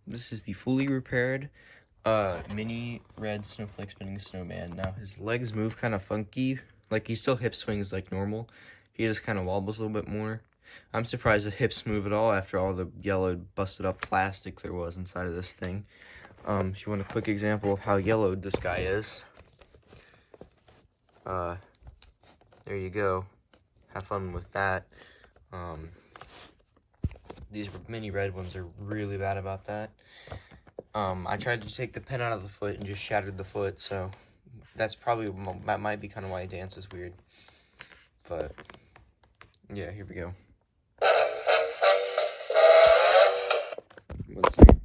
This is the fully repaired mini red snowflake spinning snowman. Now his legs move kind of funky, like he still hip swings like normal. He just kind of wobbles a little bit more. I'm surprised the hips move at all after all the yellow busted up plastic there was inside of this thing. If you want a quick example of how yellowed this guy is, there you go. Have fun with that. These mini red ones are really bad about that. I tried to take the pin out of the foot and just shattered the foot, so that might be kind of why it dances weird. But yeah, here we go. One second.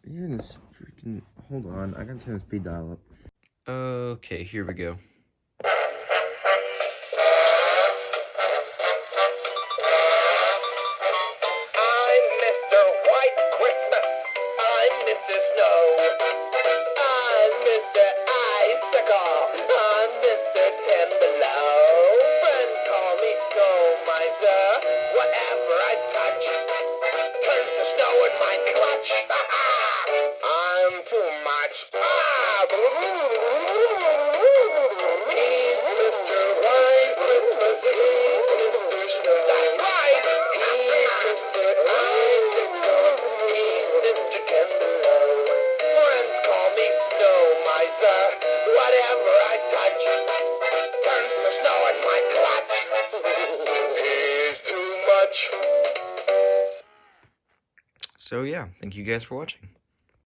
This freaking, hold on, I gotta turn the speed dial up. Okay, here we go. So yeah, thank you guys for watching.